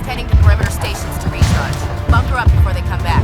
aircraft heading to perimeter stations to recharge. Bunker up before they come back.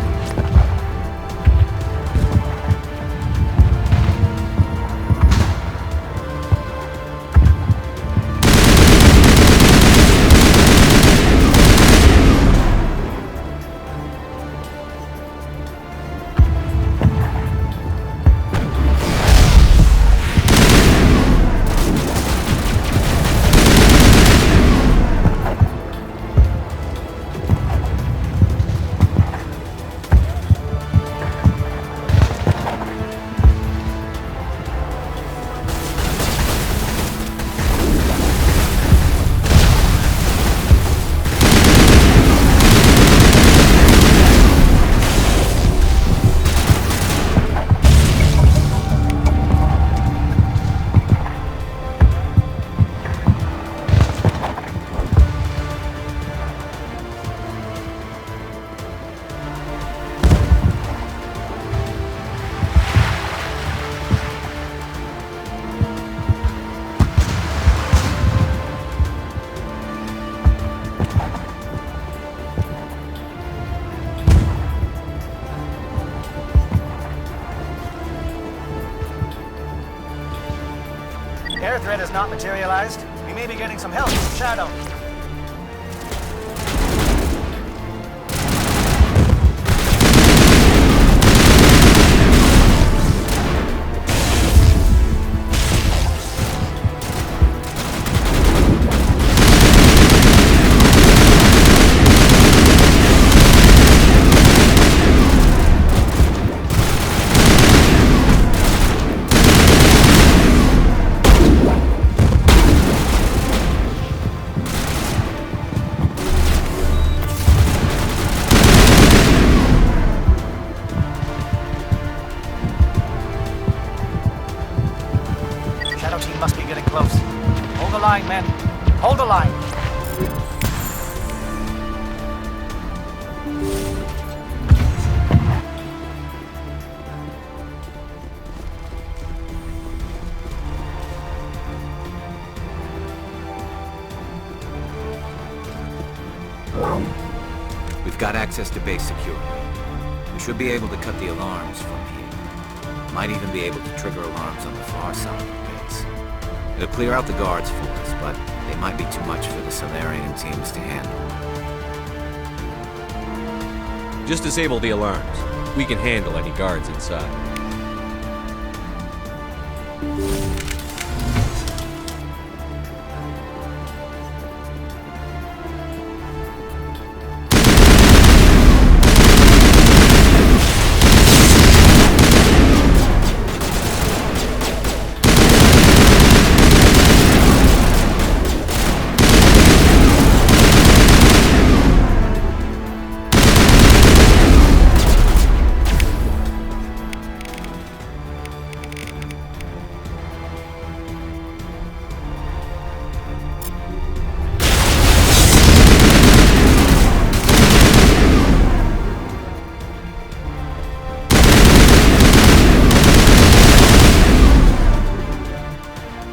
Air threat has not materialized. We may be getting some help from Shadow. Shadow team must be getting close. Hold the line, men. Hold the line. We've got access to base security. We should be able to cut the alarms from here. Might even be able to trigger alarms on the far side of the base. It'll clear out the guards for us, but they might be too much for the Salarian teams to handle. Just disable the alarms. We can handle any guards inside.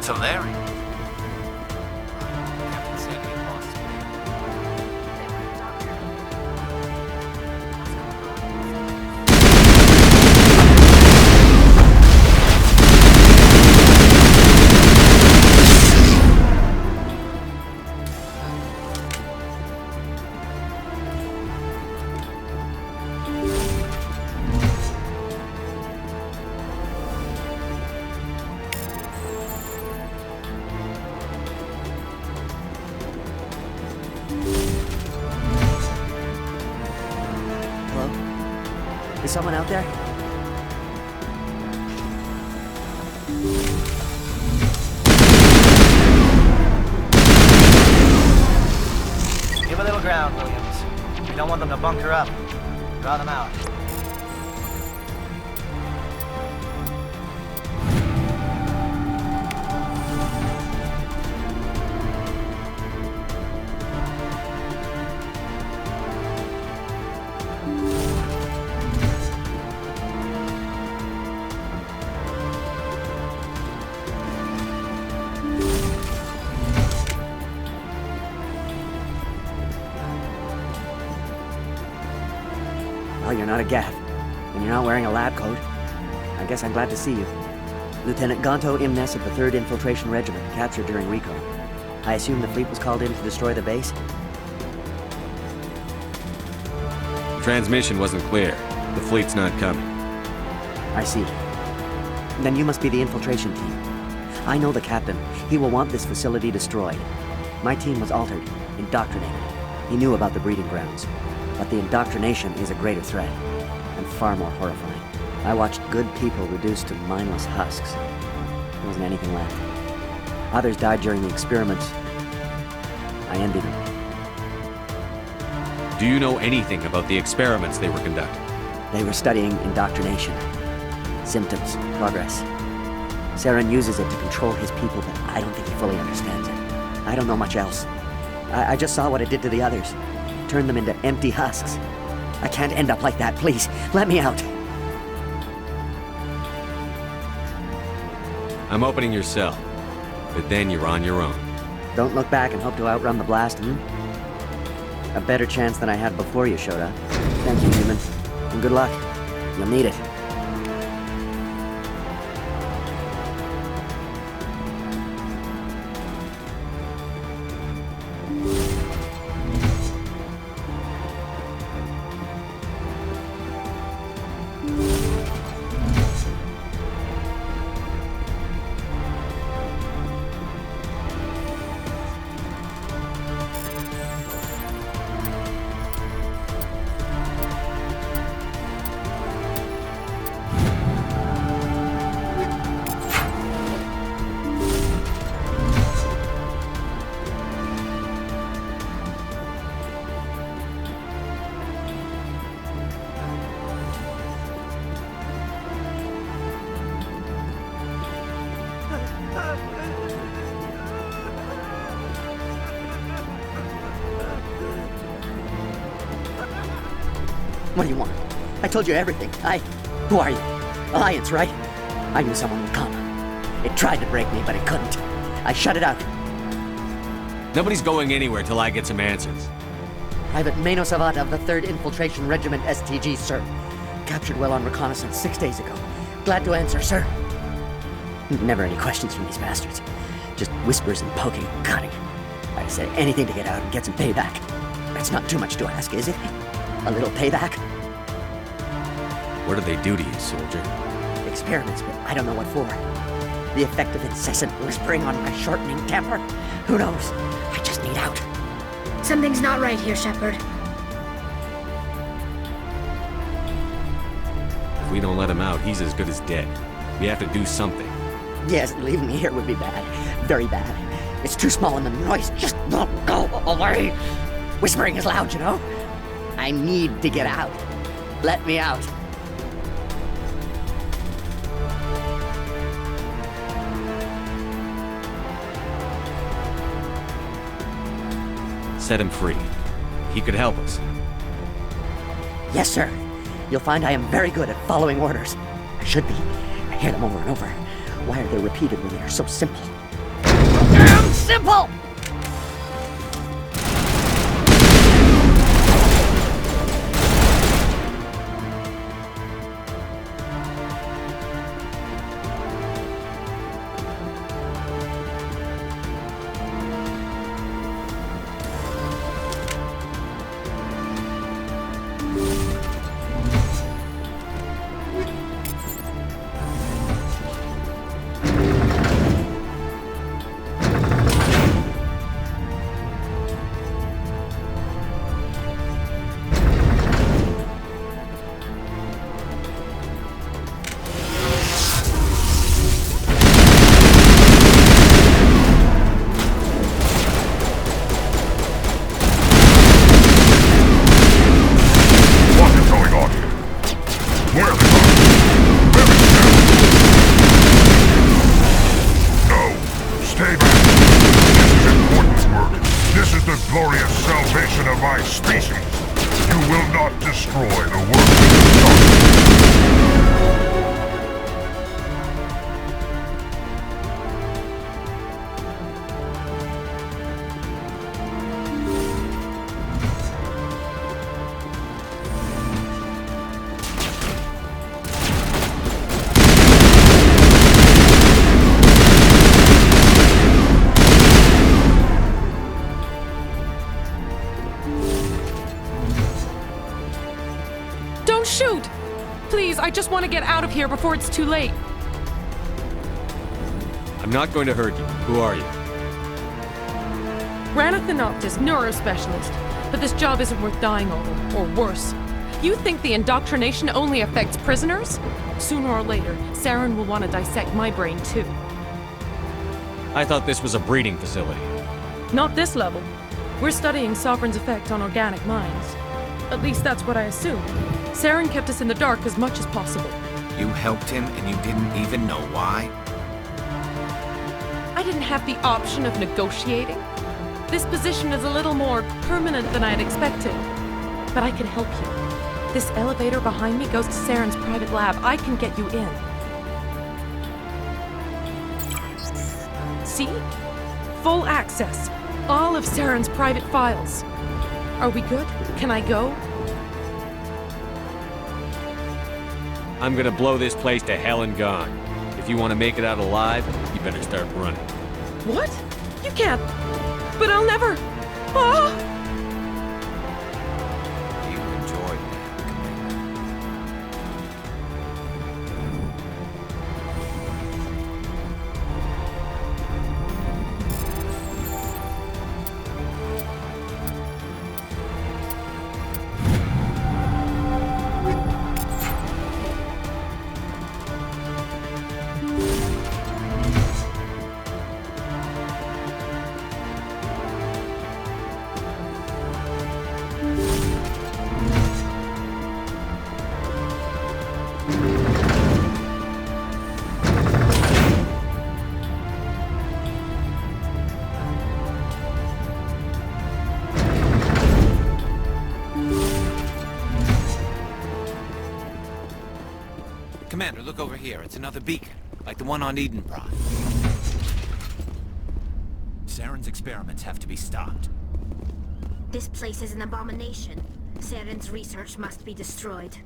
Salarian? Is someone out there? Give a little ground, Williams. We don't want them to bunker up. Draw them out. Well, you're not a Gav, and you're not wearing a lab coat. I guess I'm glad to see you. Lieutenant Gonto Imnes of the 3rd Infiltration Regiment, captured during recon. I assume the fleet was called in to destroy the base? The transmission wasn't clear. The fleet's not coming. I see. Then you must be the infiltration team. I know the captain. He will want this facility destroyed. My team was altered, indoctrinated. He knew about the breeding grounds. But the indoctrination is a greater threat, and far more horrifying. I watched good people reduced to mindless husks. There wasn't anything left. Others died during the experiments. I envy them. Do you know anything about the experiments they were conducting? They were studying indoctrination. Symptoms, progress. Saren uses it to control his people, but I don't think he fully understands it. I don't know much else. I just saw what it did to the others. Turned them into empty husks. I can't end up like that, please. Let me out. I'm opening your cell, but then you're on your own. Don't look back and hope to outrun the blast, A better chance than I had before you showed up. Thank you, human. And good luck. You'll need it. What do you want? I told you everything. Who are you? Alliance, right? I knew someone would come. It tried to break me, but it couldn't. I shut it out. Nobody's going anywhere till I get some answers. Private Mano Savata of the 3rd Infiltration Regiment STG, sir. Captured well on reconnaissance 6 days ago. Glad to answer, sir. Never any questions from these bastards. Just whispers and poking and cutting. I said anything to get out and get some payback. That's not too much to ask, is it? A little payback? What did they do to you, soldier? Experiments, but I don't know what for. The effect of incessant whispering on my shortening temper? Who knows? I just need out. Something's not right here, Shepard. If we don't let him out, he's as good as dead. We have to do something. Yes, leaving me here would be bad. Very bad. It's too small and the noise just won't go away. Whispering is loud, you know? I need to get out. Let me out. Set him free. He could help us. Yes, sir. You'll find I am very good at following orders. I should be. I hear them over and over. Why are they repeated when they are so simple? Damn simple! Don't shoot! Please, I just want to get out of here before it's too late. I'm not going to hurt you. Who are you? Ranna Thanoptis, neurospecialist. But this job isn't worth dying over, or worse. You think the indoctrination only affects prisoners? Sooner or later, Saren will want to dissect my brain too. I thought this was a breeding facility. Not this level. We're studying Sovereign's effect on organic minds. At least that's what I assumed. Saren kept us in the dark as much as possible. You helped him and you didn't even know why? I didn't have the option of negotiating. This position is a little more permanent than I'd expected. But I can help you. This elevator behind me goes to Saren's private lab. I can get you in. See? Full access. All of Saren's private files. Are we good? Can I go? I'm gonna blow this place to hell and gone. If you want to make it out alive, you better start running. What? You can't. But I'll never. Ah! You enjoyed that, Commander. Commander, look over here. It's another beacon, like the one on Edenprod. Saren's experiments have to be stopped. This place is an abomination. Saren's research must be destroyed.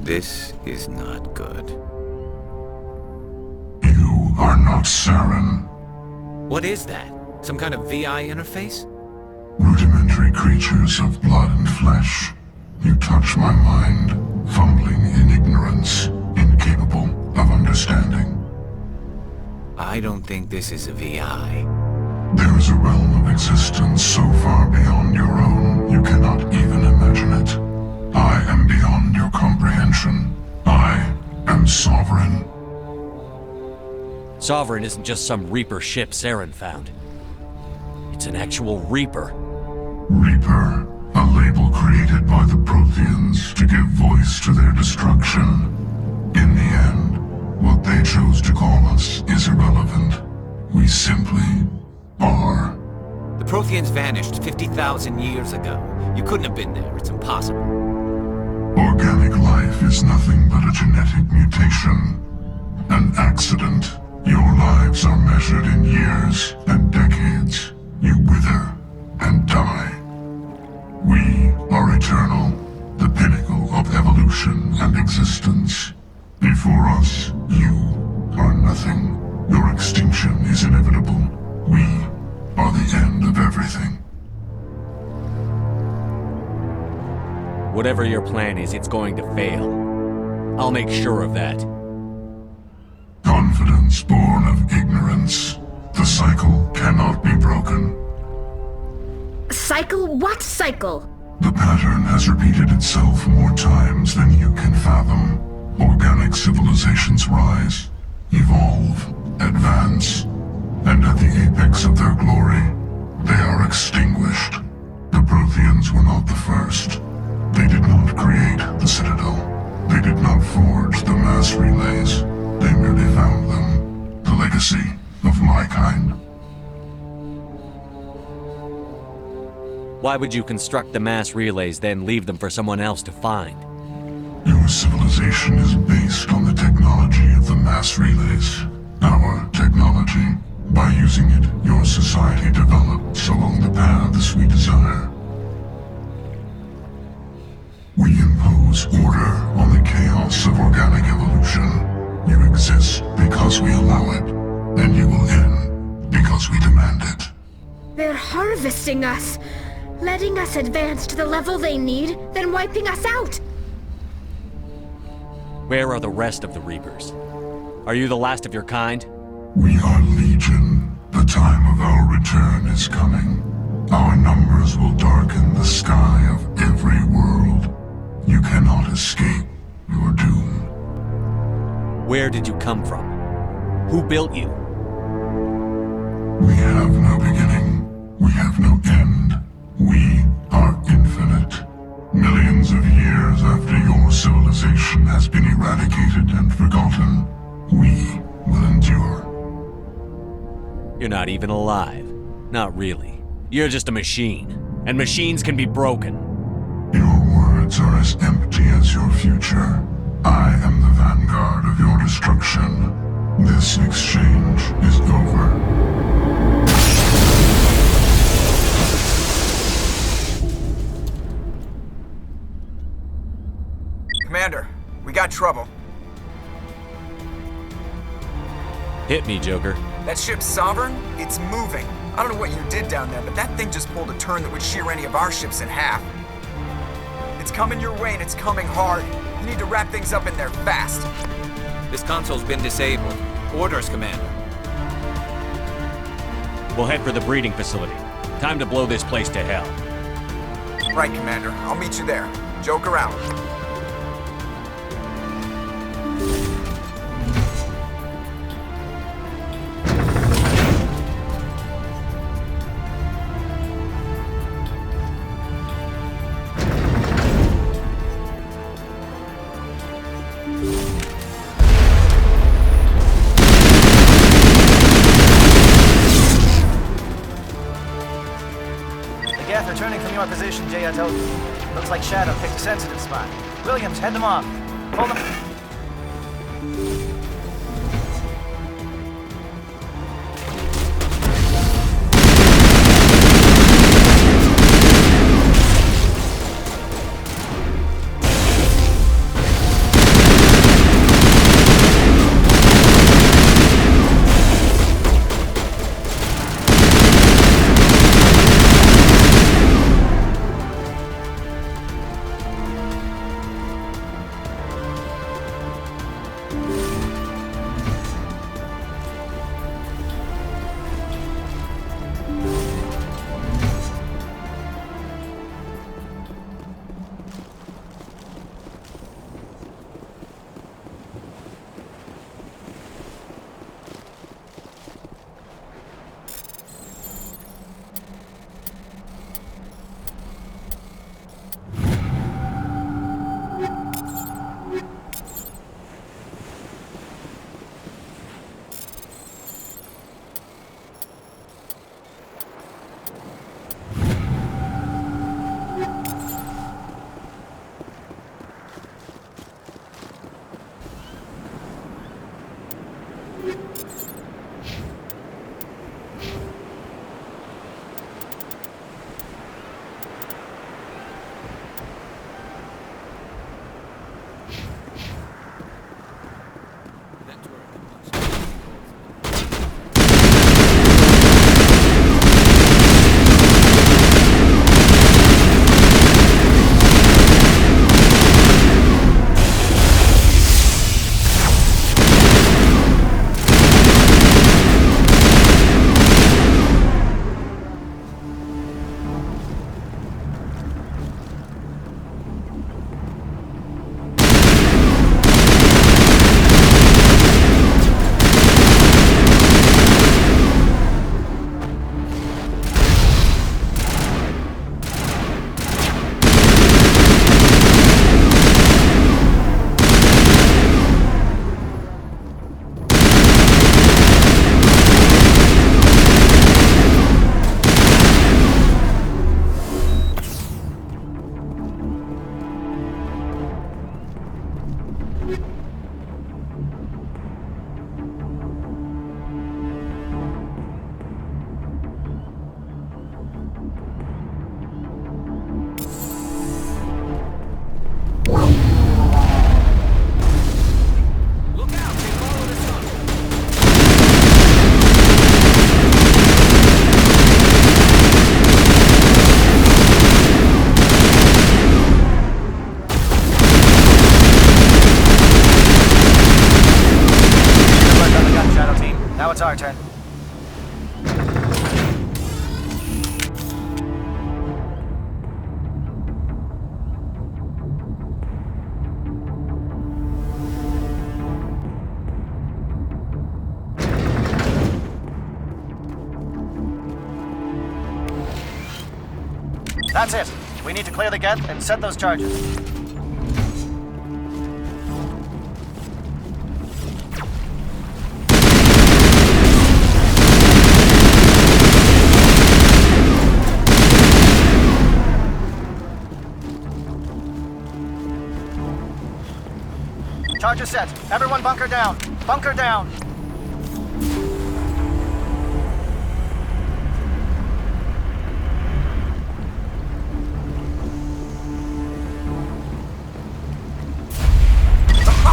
This is not good. You are not Saren. What is that? Some kind of VI interface? Rudimentary creatures of blood and flesh. You touch my mind, fumbling in ignorance, incapable of understanding. I don't think this is a VI. There is a realm of existence so far beyond your own, you cannot even imagine it. I am beyond your comprehension. I am Sovereign. Sovereign isn't just some Reaper ship Saren found. It's an actual Reaper. Reaper, a label created by the Protheans to give voice to their destruction. In the end, what they chose to call us is irrelevant. We simply are. The Protheans vanished 50,000 years ago. You couldn't have been there. It's impossible. Organic life is nothing but a genetic mutation. An accident. Your lives are measured in years and decades. You wither and die. We are eternal, the pinnacle of evolution and existence. Before us, you are nothing. Your extinction is inevitable. We are the end of everything. Whatever your plan is, it's going to fail. I'll make sure of that. Confidence born of ignorance. The cycle cannot be broken. Cycle? What cycle? The pattern has repeated itself more times than you can fathom. Organic civilizations rise, evolve, advance, their glory. They are extinguished. The Protheans were not the first. They did not create the Citadel. They did not forge the mass relays. They merely found them. The legacy of my kind. Why would you construct the mass relays, then leave them for someone else to find? Your civilization is based on the technology of the mass relays. Our technology. By using it, your society develops along the paths we desire. We impose order on the chaos of organic evolution. You exist because we allow it, and you will end because we demand it. They're harvesting us, letting us advance to the level they need, then wiping us out. Where are the rest of the Reapers? Are you the last of your kind? We are Legion. The time of our return is coming. Our numbers will darken the sky of every world. You cannot escape your doom. Where did you come from? Who built you? We have no beginning. We have no end. We are infinite. Millions of years after your civilization has been eradicated and forgotten, we will endure. You're not even alive. Not really. You're just a machine. And machines can be broken. Your words are as empty as your future. I am the vanguard of your destruction. This exchange is over. Commander, we got trouble. Hit me, Joker. That ship's Sovereign? It's moving. I don't know what you did down there, but that thing just pulled a turn that would shear any of our ships in half. It's coming your way and it's coming hard. You need to wrap things up in there fast. This console's been disabled. Orders, Commander. We'll head for the breeding facility. Time to blow this place to hell. Right, Commander. I'll meet you there. Joker out. Geth returning from your position, Jayatoku. Looks like Shadow picked a sensitive spot. Williams, head them off. Hold them. Now it's our turn. That's it. We need to clear the gate and set those charges. Charges set. Everyone bunker down. Bunker down.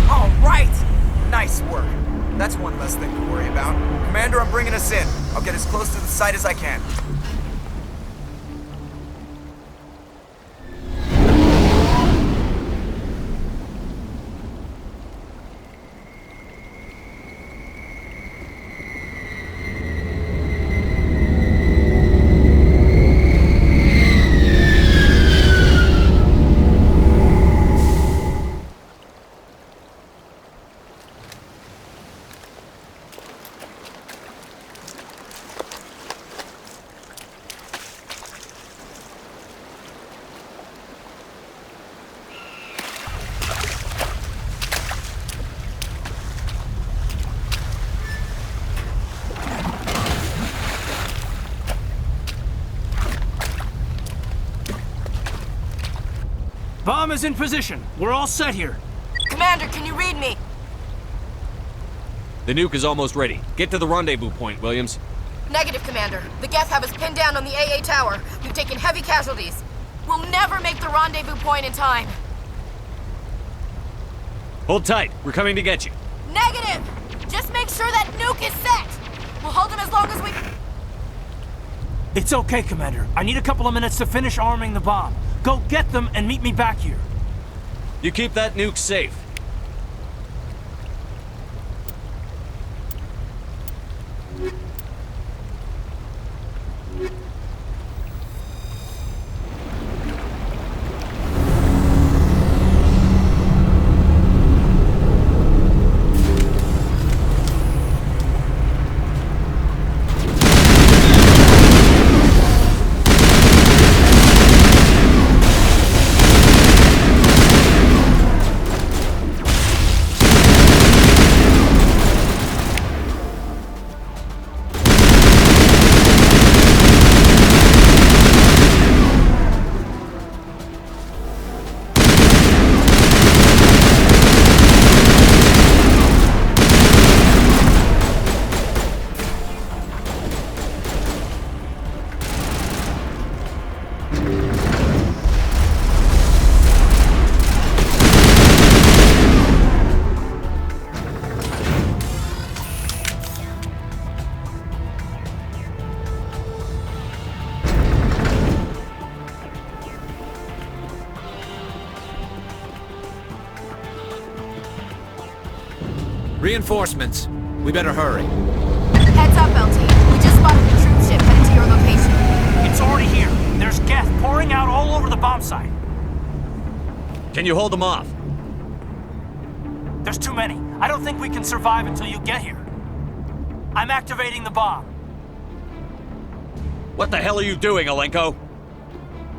All right! Nice work. That's one less thing to worry about. Commander, I'm bringing us in. I'll get as close to the site as I can. Bomb is in position. We're all set here. Commander, can you read me? The nuke is almost ready. Get to the rendezvous point, Williams. Negative, Commander. The Geth have us pinned down on the AA tower. We've taken heavy casualties. We'll never make the rendezvous point in time. Hold tight. We're coming to get you. Negative! Just make sure that nuke is set! We'll hold them as long as we... It's okay, Commander. I need a couple of minutes to finish arming the bomb. Go get them and meet me back here. You keep that nuke safe. Reinforcements. We better hurry. Heads up, LT. We just spotted a troop ship headed to your location. It's already here. There's Geth pouring out all over the bomb site. Can you hold them off? There's too many. I don't think we can survive until you get here. I'm activating the bomb. What the hell are you doing, Alenko?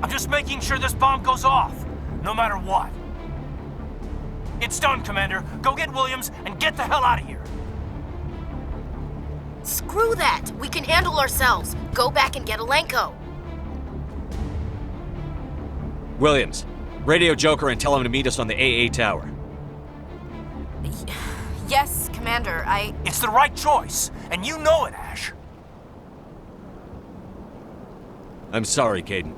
I'm just making sure this bomb goes off, no matter what. It's done, Commander. Go get Williams and get the hell out of here. Screw that! We can handle ourselves. Go back and get Alenko. Williams, radio Joker and tell him to meet us on the AA tower. Yes, Commander, It's the right choice, and you know it, Ash. I'm sorry, Kaidan.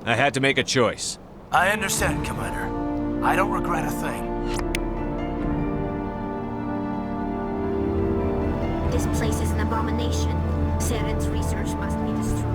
I had to make a choice. I understand, Commander. I don't regret a thing. This place is an abomination. Saren's research must be destroyed.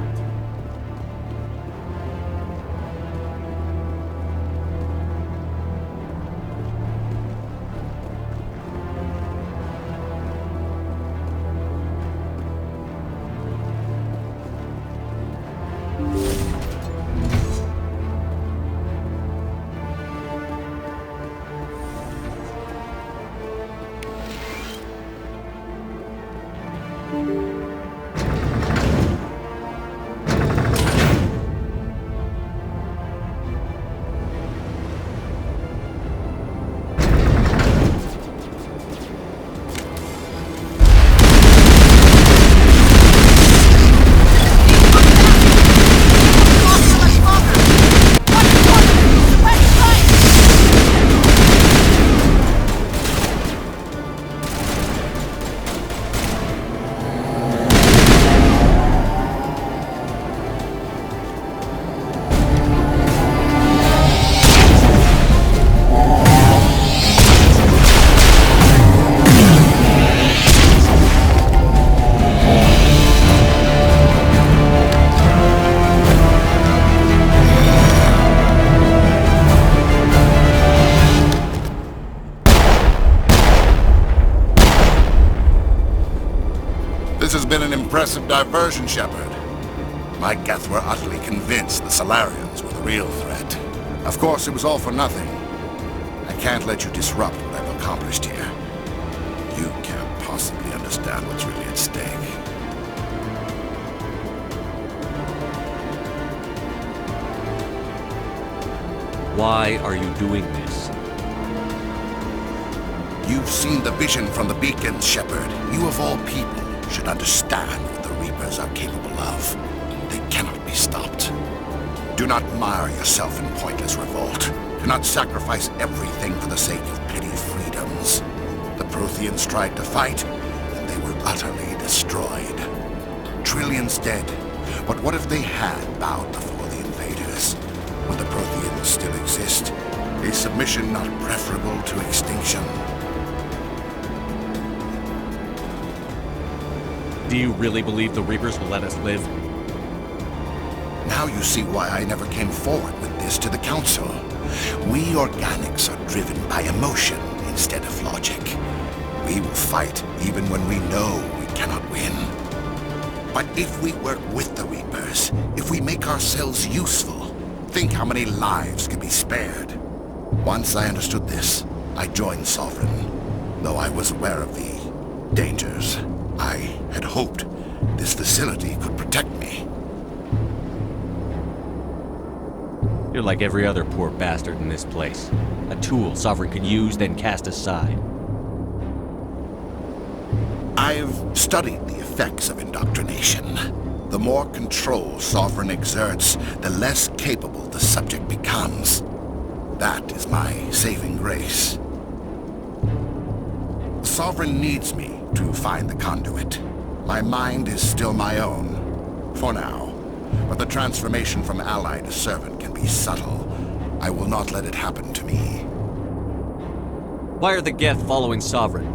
This has been an impressive diversion, Shepard. My Geth were utterly convinced the Salarians were the real threat. Of course, it was all for nothing. I can't let you disrupt what I've accomplished here. You can't possibly understand what's really at stake. Why are you doing this? You've seen the vision from the beacons, Shepard. You of all people should understand what the Reapers are capable of. They cannot be stopped. Do not mire yourself in pointless revolt. Do not sacrifice everything for the sake of petty freedoms. The Protheans tried to fight, and they were utterly destroyed. Trillions dead, but what if they had bowed before the invaders? Would the Protheans still exist? A submission not preferable to extinction? Do you really believe the Reapers will let us live? Now you see why I never came forward with this to the Council. We organics are driven by emotion instead of logic. We will fight even when we know we cannot win. But if we work with the Reapers, if we make ourselves useful, think how many lives could be spared. Once I understood this, I joined Sovereign, though I was aware of the dangers. I had hoped this facility could protect me. You're like every other poor bastard in this place. A tool Sovereign could use, then cast aside. I've studied the effects of indoctrination. The more control Sovereign exerts, the less capable the subject becomes. That is my saving grace. Sovereign needs me to find the conduit. My mind is still my own, for now. But the transformation from ally to servant can be subtle. I will not let it happen to me. Why are the Geth following Sovereign?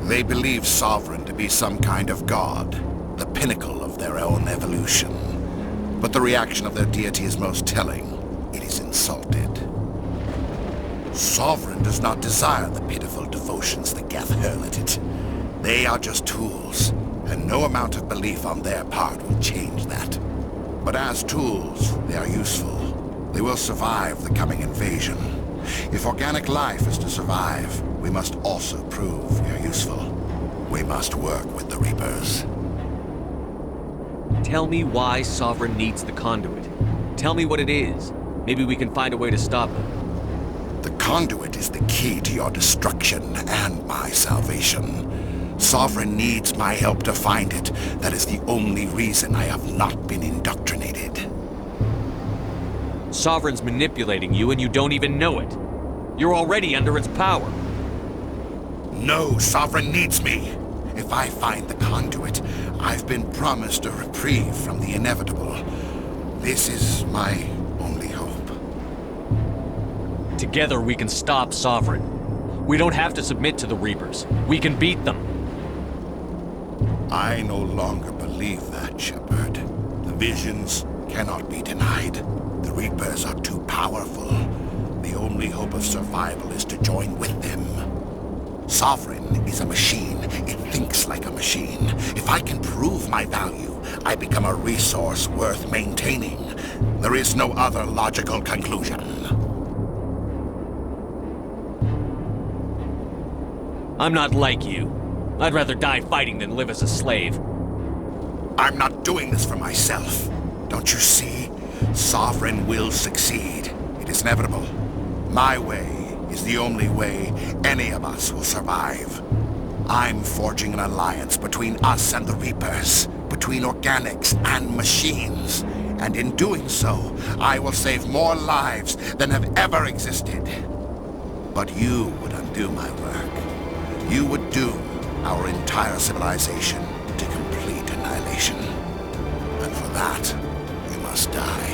They believe Sovereign to be some kind of god, the pinnacle of their own evolution. But the reaction of their deity is most telling. It is insulted. Sovereign does not desire the pitiful devotions the Geth hurl at it. They are just tools, and no amount of belief on their part will change that. But as tools, they are useful. They will survive the coming invasion. If organic life is to survive, we must also prove we are useful. We must work with the Reapers. Tell me why Sovereign needs the conduit. Tell me what it is. Maybe we can find a way to stop them. The conduit is the key to your destruction and my salvation. Sovereign needs my help to find it. That is the only reason I have not been indoctrinated. Sovereign's manipulating you and you don't even know it. You're already under its power. No, Sovereign needs me. If I find the conduit, I've been promised a reprieve from the inevitable. This is my only hope. Together we can stop Sovereign. We don't have to submit to the Reapers. We can beat them. I no longer believe that, Shepard. The visions cannot be denied. The Reapers are too powerful. The only hope of survival is to join with them. Sovereign is a machine. It thinks like a machine. If I can prove my value, I become a resource worth maintaining. There is no other logical conclusion. I'm not like you. I'd rather die fighting than live as a slave. I'm not doing this for myself. Don't you see? Sovereign will succeed. It is inevitable. My way is the only way any of us will survive. I'm forging an alliance between us and the Reapers, between organics and machines. And in doing so, I will save more lives than have ever existed. But you would undo my work. You would doom our entire civilization to complete annihilation. And for that, you must die.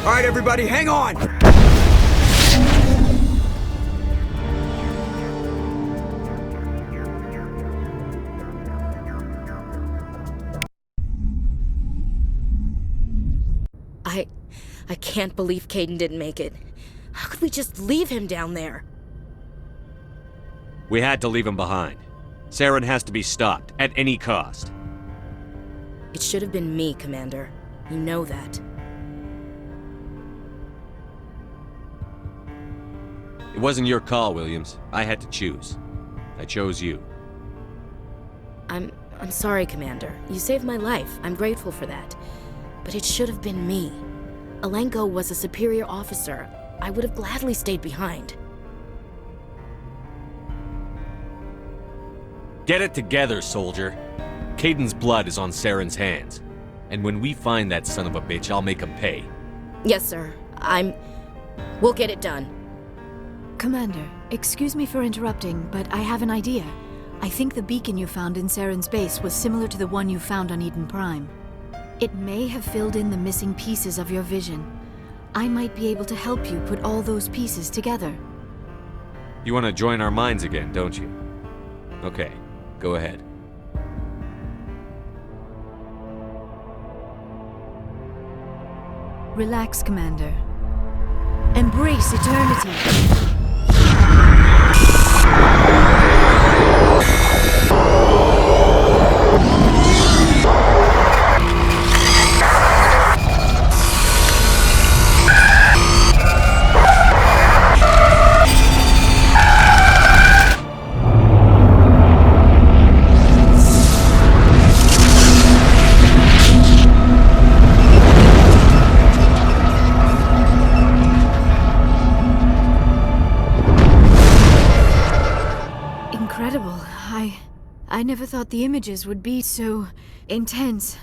All right, everybody, hang on! I can't believe Kaidan didn't make it. How could we just leave him down there? We had to leave him behind. Saren has to be stopped, at any cost. It should have been me, Commander. You know that. It wasn't your call, Williams. I had to choose. I chose you. I'm sorry, Commander. You saved my life. I'm grateful for that. But it should have been me. Alenko was a superior officer. I would have gladly stayed behind. Get it together, soldier. Kaidan's blood is on Saren's hands. And when we find that son of a bitch, I'll make him pay. Yes, sir. We'll get it done. Commander, excuse me for interrupting, but I have an idea. I think the beacon you found in Saren's base was similar to the one you found on Eden Prime. It may have filled in the missing pieces of your vision. I might be able to help you put all those pieces together. You want to join our minds again, don't you? Okay, go ahead. Relax, Commander. Embrace eternity. Incredible. I never thought the images would be so intense.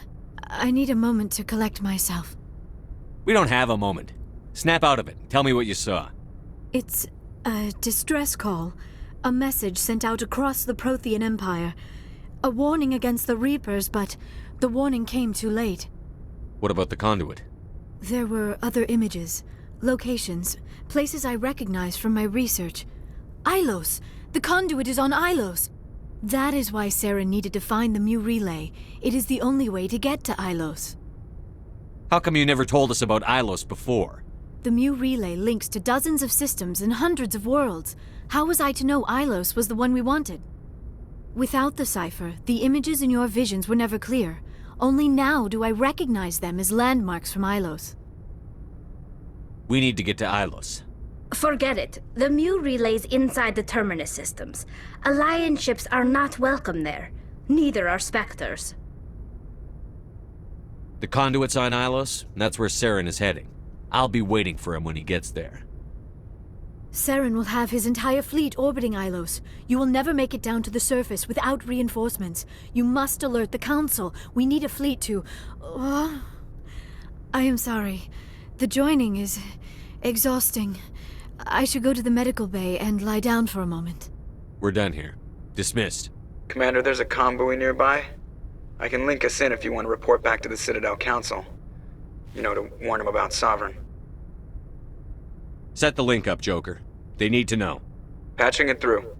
I need a moment to collect myself. We don't have a moment. Snap out of it. Tell me what you saw. It's a distress call. A message sent out across the Prothean Empire. A warning against the Reapers, but the warning came too late. What about the conduit? There were other images, locations, places I recognized from my research. Ilos! The conduit is on Ilos! That is why Saren needed to find the Mu Relay. It is the only way to get to Ilos. How come you never told us about Ilos before? The Mu Relay links to dozens of systems and hundreds of worlds. How was I to know Ilos was the one we wanted? Without the cipher, the images in your visions were never clear. Only now do I recognize them as landmarks from Ilos. We need to get to Ilos. Forget it. The Mu Relay's inside the Terminus systems. Alliance ships are not welcome there. Neither are Spectres. The conduit's on Ilos, and that's where Saren is heading. I'll be waiting for him when he gets there. Saren will have his entire fleet orbiting Ilos. You will never make it down to the surface without reinforcements. You must alert the Council. We need a fleet to... I am sorry. The joining is exhausting. I should go to the medical bay and lie down for a moment. We're done here. Dismissed. Commander, there's a comm buoy nearby. I can link us in if you want to report back to the Citadel Council. You know, to warn them about Sovereign. Set the link up, Joker. They need to know. Patching it through.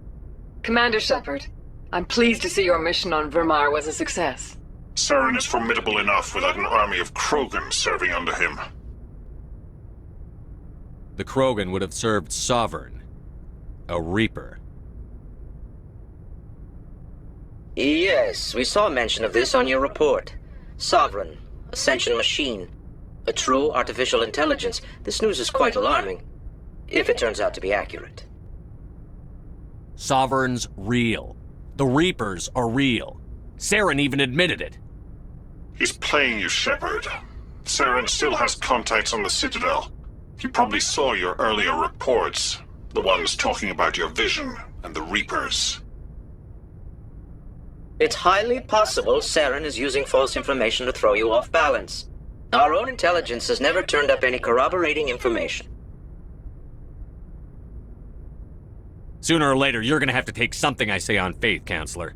Commander Shepard, I'm pleased to see your mission on Vermar was a success. Saren is formidable enough without an army of Krogan serving under him. The Krogan would have served Sovereign. A Reaper. Yes, we saw mention of this on your report. Sovereign, Ascension machine. A true artificial intelligence. This news is quite alarming. If it turns out to be accurate. Sovereign's real. The Reapers are real. Saren even admitted it. He's playing you, Shepard. Saren still has contacts on the Citadel. He probably saw your earlier reports. The ones talking about your vision and the Reapers. It's highly possible Saren is using false information to throw you off balance. Our own intelligence has never turned up any corroborating information. Sooner or later, you're gonna have to take something I say on faith, Counselor.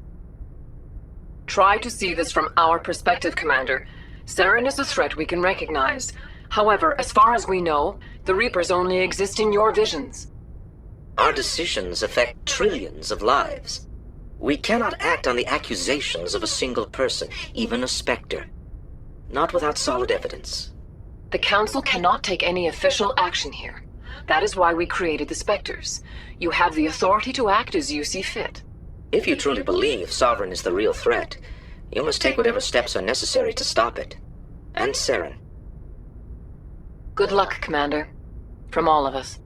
Try to see this from our perspective, Commander. Saren is a threat we can recognize. However, as far as we know, the Reapers only exist in your visions. Our decisions affect trillions of lives. We cannot act on the accusations of a single person, even a Spectre. Not without solid evidence. The Council cannot take any official action here. That is why we created the Spectres. You have the authority to act as you see fit. If you truly believe Sovereign is the real threat, you must take whatever steps are necessary to stop it. And Saren. Good luck, Commander. From all of us.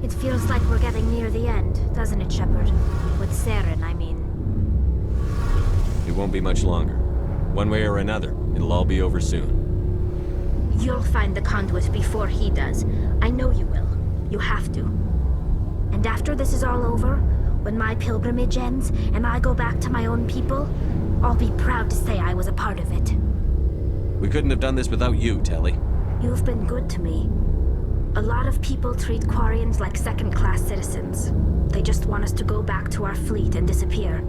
It feels like we're getting near the end, doesn't it, Shepard? With Saren, I mean. It won't be much longer. One way or another, it'll all be over soon. You'll find the conduit before he does. I know you will. You have to. And after this is all over, when my pilgrimage ends and I go back to my own people, I'll be proud to say I was a part of it. We couldn't have done this without you, Telly. You've been good to me. A lot of people treat Quarians like second-class citizens. They just want us to go back to our fleet and disappear.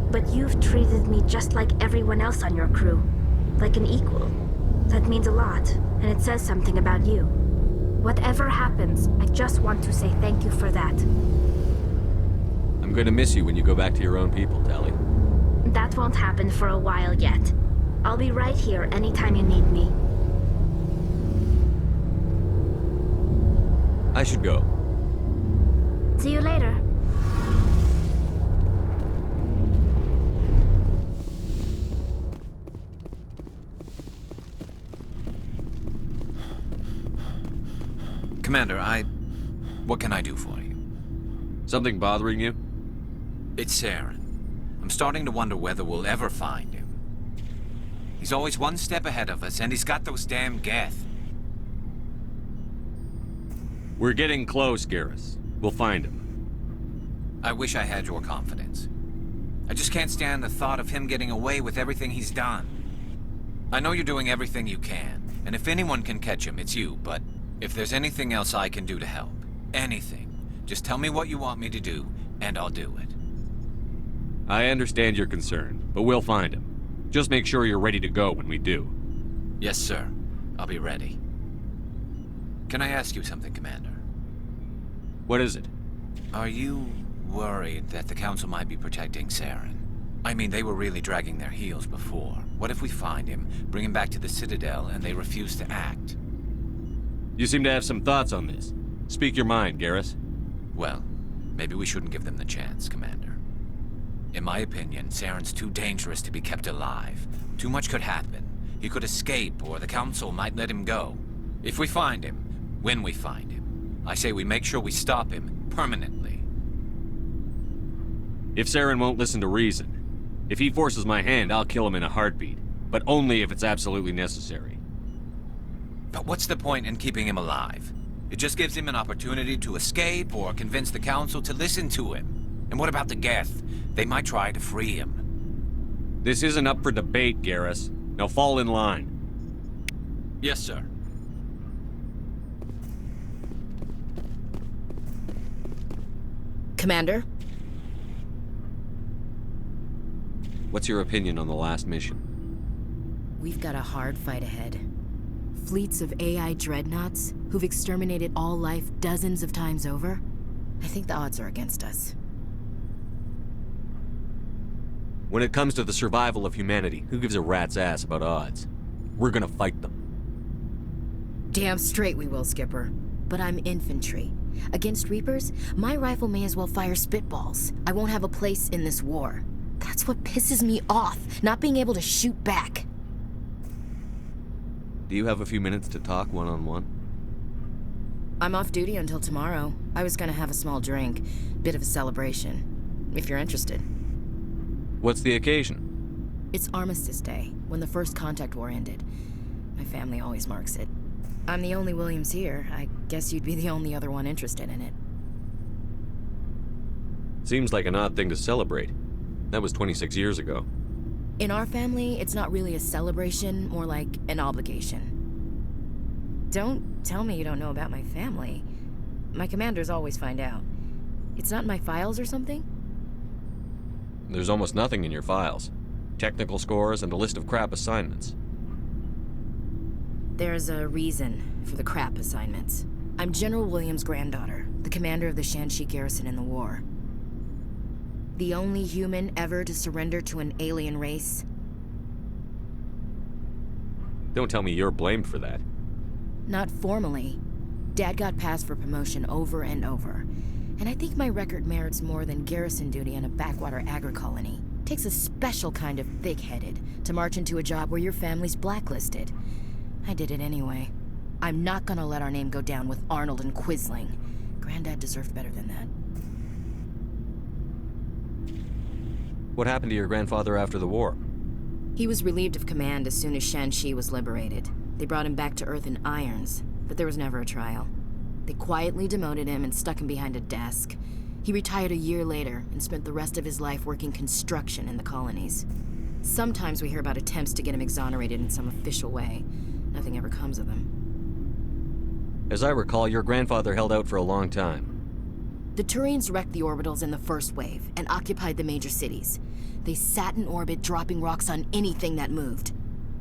But you've treated me just like everyone else on your crew. Like an equal. That means a lot, and it says something about you. Whatever happens, I just want to say thank you for that. I'm going to miss you when you go back to your own people, Telly. That won't happen for a while yet. I'll be right here anytime you need me. I should go. See you later. Commander, what can I do for you? Something bothering you? It's Saren. I'm starting to wonder whether we'll ever find him. He's always one step ahead of us, and he's got those damn Geth. We're getting close, Garrus. We'll find him. I wish I had your confidence. I just can't stand the thought of him getting away with everything he's done. I know you're doing everything you can, and if anyone can catch him, it's you, but if there's anything else I can do to help, anything, just tell me what you want me to do, and I'll do it. I understand your concern, but we'll find him. Just make sure you're ready to go when we do. Yes, sir. I'll be ready. Can I ask you something, Commander? What is it? Are you worried that the Council might be protecting Saren? I mean, they were really dragging their heels before. What if we find him, bring him back to the Citadel, and they refuse to act? You seem to have some thoughts on this. Speak your mind, Garrus. Well, maybe we shouldn't give them the chance, Commander. In my opinion, Saren's too dangerous to be kept alive. Too much could happen. He could escape, or the Council might let him go. If we find him, when we find him, I say we make sure we stop him permanently. If Saren won't listen to reason, if he forces my hand, I'll kill him in a heartbeat. But only if it's absolutely necessary. But what's the point in keeping him alive? It just gives him an opportunity to escape or convince the Council to listen to him. And what about the Geth? They might try to free him. This isn't up for debate, Garrus. Now fall in line. Yes, sir. Commander? What's your opinion on the last mission? We've got a hard fight ahead. Fleets of AI dreadnoughts who've exterminated all life dozens of times over. I think the odds are against us. When it comes to the survival of humanity, who gives a rat's ass about odds? We're gonna fight them. Damn straight we will, Skipper. But I'm infantry. Against Reapers, my rifle may as well fire spitballs. I won't have a place in this war. That's what pisses me off, not being able to shoot back. Do you have a few minutes to talk one-on-one? I'm off duty until tomorrow. I was gonna have a small drink. Bit of a celebration. If you're interested. What's the occasion? It's Armistice Day, when the first contact war ended. My family always marks it. I'm the only Williams here. I guess you'd be the only other one interested in it. Seems like an odd thing to celebrate. That was 26 years ago. In our family, it's not really a celebration, more like an obligation. Don't tell me you don't know about my family. My commanders always find out. It's not in my files or something? There's almost nothing in your files. Technical scores and a list of crap assignments. There's a reason for the crap assignments. I'm General Williams' granddaughter, the commander of the Shanxi garrison in the war. The only human ever to surrender to an alien race. Don't tell me you're blamed for that. Not formally. Dad got passed for promotion over and over. And I think my record merits more than garrison duty in a backwater agri-colony. Takes a special kind of thick-headed to march into a job where your family's blacklisted. I did it anyway. I'm not gonna let our name go down with Arnold and Quisling. Granddad deserved better than that. What happened to your grandfather after the war? He was relieved of command as soon as Shanxi was liberated. They brought him back to Earth in irons, but there was never a trial. They quietly demoted him and stuck him behind a desk. He retired a year later and spent the rest of his life working construction in the colonies. Sometimes we hear about attempts to get him exonerated in some official way. Nothing ever comes of them. As I recall, your grandfather held out for a long time. The Turians wrecked the orbitals in the first wave and occupied the major cities. They sat in orbit, dropping rocks on anything that moved.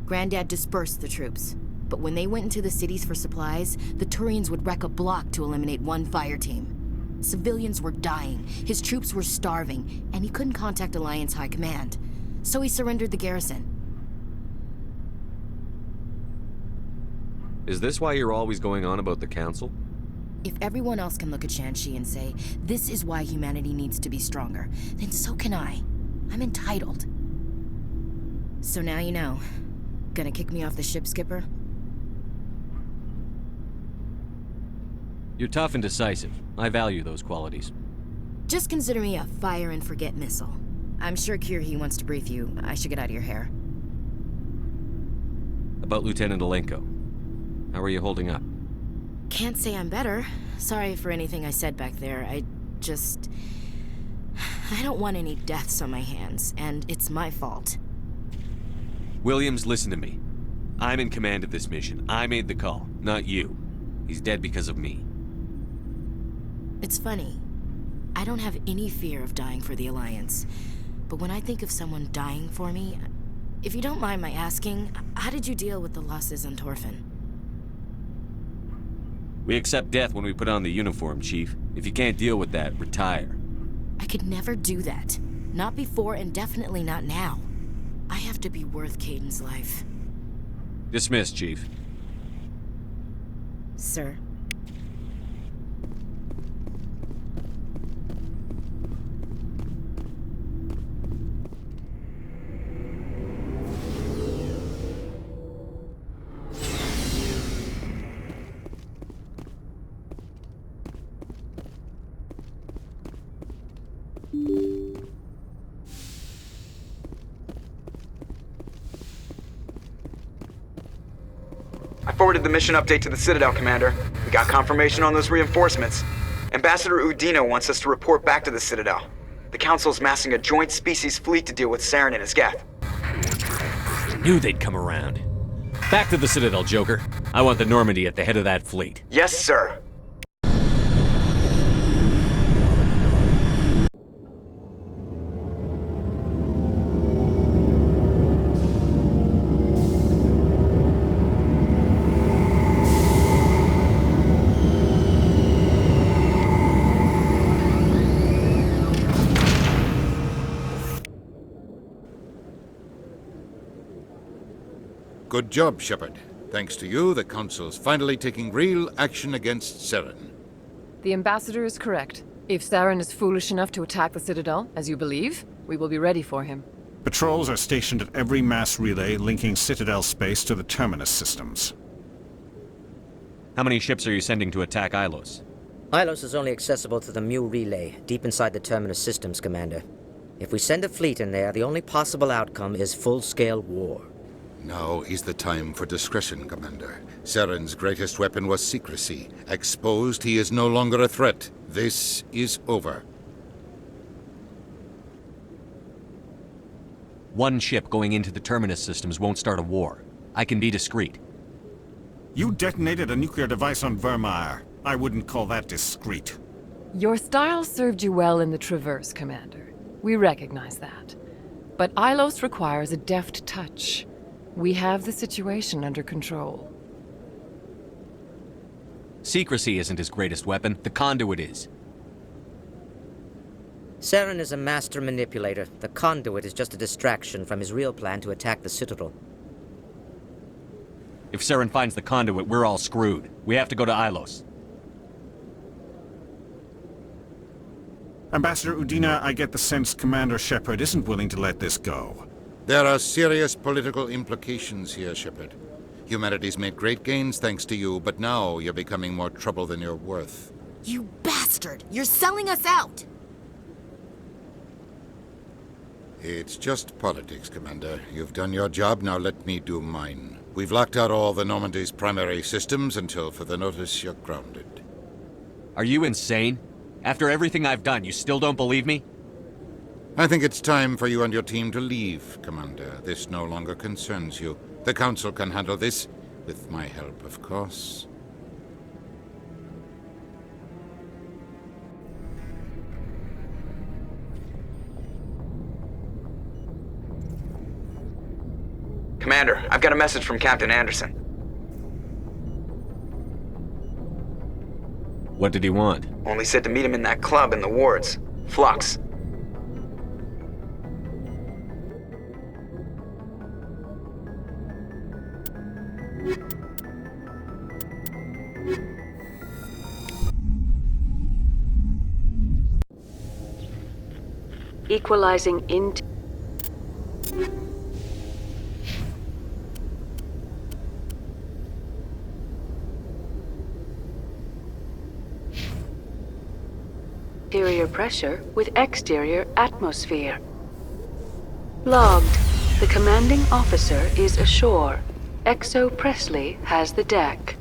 Granddad dispersed the troops, but when they went into the cities for supplies, the Turians would wreck a block to eliminate one fire team. Civilians were dying, his troops were starving, and he couldn't contact Alliance High Command. So he surrendered the garrison. Is this why you're always going on about the Council? If everyone else can look at Shanxi and say, this is why humanity needs to be stronger, then so can I. I'm entitled. So now you know. Gonna kick me off the ship, Skipper? You're tough and decisive. I value those qualities. Just consider me a fire-and-forget missile. I'm sure Kirhi wants to brief you. I should get out of your hair. About Lieutenant Alenko. How are you holding up? Can't say I'm better. Sorry for anything I said back there. I don't want any deaths on my hands, and it's my fault. Williams, listen to me. I'm in command of this mission. I made the call, not you. He's dead because of me. It's funny. I don't have any fear of dying for the Alliance. But when I think of someone dying for me, if you don't mind my asking, how did you deal with the losses on Torfin? We accept death when we put on the uniform, Chief. If you can't deal with that, retire. I could never do that. Not before and definitely not now. I have to be worth Kaidan's life. Dismissed, Chief. Sir. I forwarded the mission update to the Citadel, Commander. We got confirmation on those reinforcements. Ambassador Udina wants us to report back to the Citadel. The Council's massing a joint species fleet to deal with Saren and his Geth. I knew they'd come around. Back to the Citadel, Joker. I want the Normandy at the head of that fleet. Yes, sir. Good job, Shepard. Thanks to you, the Council's finally taking real action against Saren. The Ambassador is correct. If Saren is foolish enough to attack the Citadel, as you believe, we will be ready for him. Patrols are stationed at every mass relay linking Citadel space to the Terminus systems. How many ships are you sending to attack Ilos? Ilos is only accessible to the Mu relay, deep inside the Terminus systems, Commander. If we send a fleet in there, the only possible outcome is full-scale war. Now is the time for discretion, Commander. Saren's greatest weapon was secrecy. Exposed, he is no longer a threat. This is over. One ship going into the Terminus systems won't start a war. I can be discreet. You detonated a nuclear device on Vermeer. I wouldn't call that discreet. Your style served you well in the Traverse, Commander. We recognize that. But Ilos requires a deft touch. We have the situation under control. Secrecy isn't his greatest weapon. The conduit is. Saren is a master manipulator. The conduit is just a distraction from his real plan to attack the Citadel. If Saren finds the conduit, we're all screwed. We have to go to Ilos. Ambassador Udina, I get the sense Commander Shepard isn't willing to let this go. There are serious political implications here, Shepard. Humanity's made great gains thanks to you, but now you're becoming more trouble than you're worth. You bastard! You're selling us out! It's just politics, Commander. You've done your job, now let me do mine. We've locked out all the Normandy's primary systems until further notice you're grounded. Are you insane? After everything I've done, you still don't believe me? I think it's time for you and your team to leave, Commander. This no longer concerns you. The Council can handle this, with my help, of course. Commander, I've got a message from Captain Anderson. What did he want? Only said to meet him in that club in the wards. Flux. Equalizing interior pressure with exterior atmosphere. Logged. The commanding officer is ashore. Exo Presley has the deck.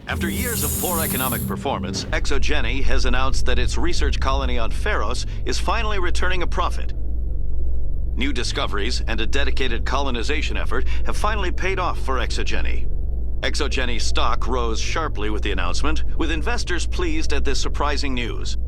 After years of poor economic performance, ExoGeni has announced that its research colony on Pharos is finally returning a profit. New discoveries and a dedicated colonization effort have finally paid off for ExoGeni. ExoGeni stock rose sharply with the announcement, with investors pleased at this surprising news.